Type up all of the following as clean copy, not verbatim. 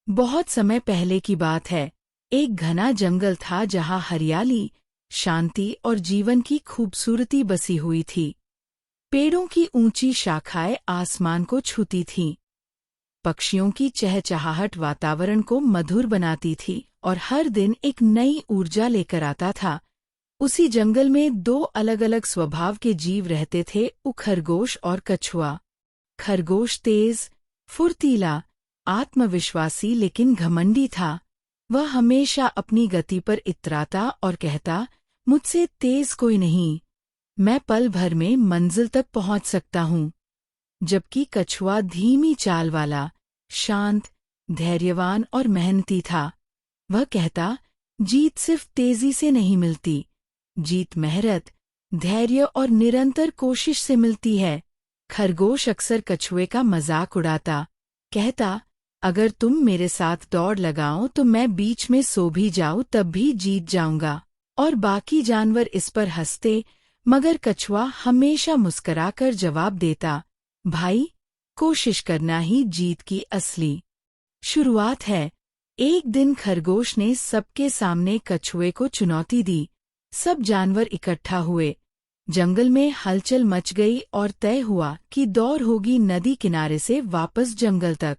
बहुत समय पहले की बात है। एक घना जंगल था जहाँ हरियाली, शांति और जीवन की खूबसूरती बसी हुई थी। पेड़ों की ऊंची शाखाएं आसमान को छूती थीं। पक्षियों की चहचहाहट वातावरण को मधुर बनाती थी और हर दिन एक नई ऊर्जा लेकर आता था। उसी जंगल में दो अलग अलग स्वभाव के जीव रहते थे, खरगोश और कछुआ। खरगोश तेज, फुर्तीला, आत्मविश्वासी लेकिन घमंडी था। वह हमेशा अपनी गति पर इतराता और कहता, मुझसे तेज कोई नहीं, मैं पल भर में मंजिल तक पहुंच सकता हूँ। जबकि कछुआ धीमी चाल वाला, शांत, धैर्यवान और मेहनती था। वह कहता, जीत सिर्फ तेजी से नहीं मिलती, जीत मेहनत, धैर्य और निरंतर कोशिश से मिलती है। खरगोश अक्सर कछुए का मजाक उड़ाता, कहता, अगर तुम मेरे साथ दौड़ लगाओ तो मैं बीच में सो भी जाऊं तब भी जीत जाऊंगा। और बाकी जानवर इस पर हंसते, मगर कछुआ हमेशा मुस्कुराकर जवाब देता, भाई, कोशिश करना ही जीत की असली शुरुआत है। एक दिन खरगोश ने सबके सामने कछुए को चुनौती दी। सब जानवर इकट्ठा हुए। जंगल में हलचल मच गई और तय हुआ कि दौड़ होगी नदी किनारे से वापस जंगल तक।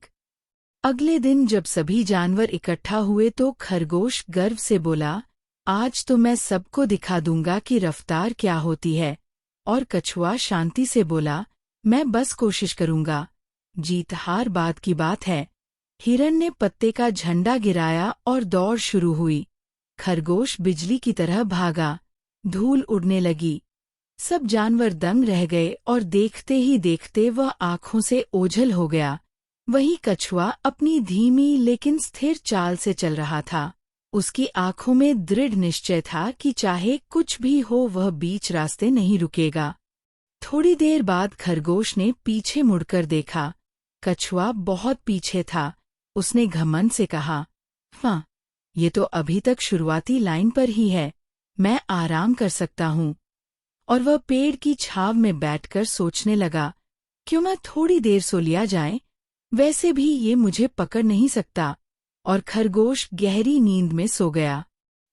अगले दिन जब सभी जानवर इकट्ठा हुए तो खरगोश गर्व से बोला, आज तो मैं सबको दिखा दूंगा कि रफ्तार क्या होती है। और कछुआ शांति से बोला, मैं बस कोशिश करूंगा, जीत हार बाद की बात है। हिरन ने पत्ते का झंडा गिराया और दौड़ शुरू हुई। खरगोश बिजली की तरह भागा, धूल उड़ने लगी। सब जानवर दंग रह गए और देखते ही देखते वह आंखों से ओझल हो गया। वहीं कछुआ अपनी धीमी लेकिन स्थिर चाल से चल रहा था। उसकी आंखों में दृढ़ निश्चय था कि चाहे कुछ भी हो वह बीच रास्ते नहीं रुकेगा। थोड़ी देर बाद खरगोश ने पीछे मुड़कर देखा। कछुआ बहुत पीछे था। उसने घमंड से कहा, हाँ, ये तो अभी तक शुरुआती लाइन पर ही है, मैं आराम कर सकता हूँ। और वह पेड़ की छांव में बैठकर सोचने लगा, क्यों ना थोड़ी देर सो लिया जाए, वैसे भी ये मुझे पकड़ नहीं सकता। और खरगोश गहरी नींद में सो गया।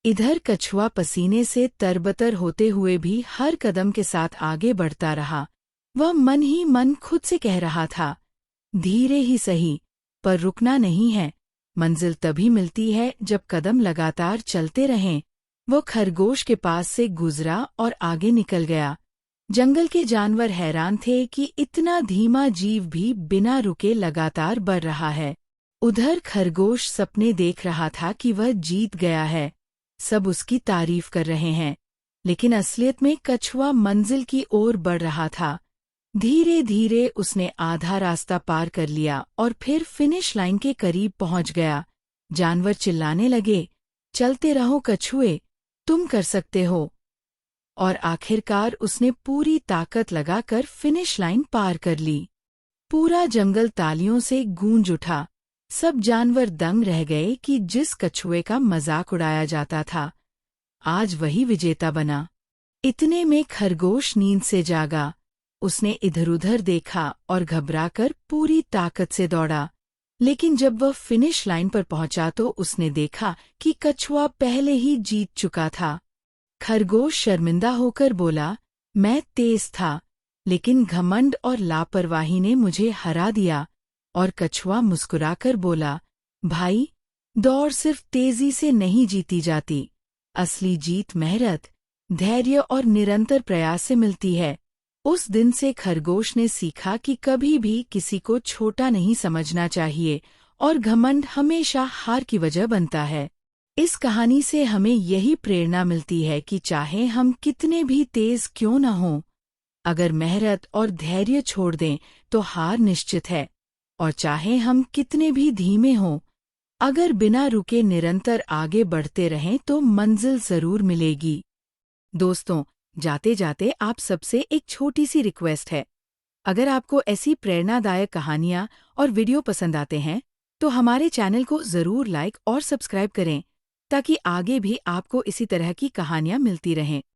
इधर कछुआ पसीने से तरबतर होते हुए भी हर कदम के साथ आगे बढ़ता रहा। वह मन ही मन खुद से कह रहा था, धीरे ही सही, पर रुकना नहीं है। मंजिल तभी मिलती है जब कदम लगातार चलते रहें। वो खरगोश के पास से गुजरा और आगे निकल गया। जंगल के जानवर हैरान थे कि इतना धीमा जीव भी बिना रुके लगातार बढ़ रहा है। उधर खरगोश सपने देख रहा था कि वह जीत गया है। सब उसकी तारीफ कर रहे हैं, लेकिन असलियत में कछुआ मंजिल की ओर बढ़ रहा था। धीरे धीरे उसने आधा रास्ता पार कर लिया और फिर फिनिश लाइन के करीब पहुंच गया। जानवर चिल्लाने लगे, चलते रहो कछुए, तुम कर सकते हो। और आखिरकार उसने पूरी ताकत लगाकर फिनिश लाइन पार कर ली। पूरा जंगल तालियों से गूंज उठा। सब जानवर दंग रह गए कि जिस कछुए का मजाक उड़ाया जाता था, आज वही विजेता बना। इतने में खरगोश नींद से जागा। उसने इधर-उधर देखा और घबराकर पूरी ताकत से दौड़ा। लेकिन जब वह फिनिश लाइन पर पहुंचा तो उसने देखा कि कछुआ पहले ही जीत चुका था। खरगोश शर्मिंदा होकर बोला, मैं तेज था, लेकिन घमंड और लापरवाही ने मुझे हरा दिया। और कछुआ मुस्कुराकर बोला, भाई, दौड़ सिर्फ तेजी से नहीं जीती जाती, असली जीत मेहनत, धैर्य और निरंतर प्रयास से मिलती है। उस दिन से खरगोश ने सीखा कि कभी भी किसी को छोटा नहीं समझना चाहिए और घमंड हमेशा हार की वजह बनता है। इस कहानी से हमें यही प्रेरणा मिलती है कि चाहे हम कितने भी तेज क्यों न हों, अगर मेहनत और धैर्य छोड़ दें तो हार निश्चित है। और चाहे हम कितने भी धीमे हों, अगर बिना रुके निरंतर आगे बढ़ते रहें तो मंजिल जरूर मिलेगी। दोस्तों, जाते जाते आप सबसे एक छोटी सी रिक्वेस्ट है। अगर आपको ऐसी प्रेरणादायक कहानियाँ और वीडियो पसंद आते हैं तो हमारे चैनल को ज़रूर लाइक और सब्सक्राइब करें, ताकि आगे भी आपको इसी तरह की कहानियाँ मिलती रहें।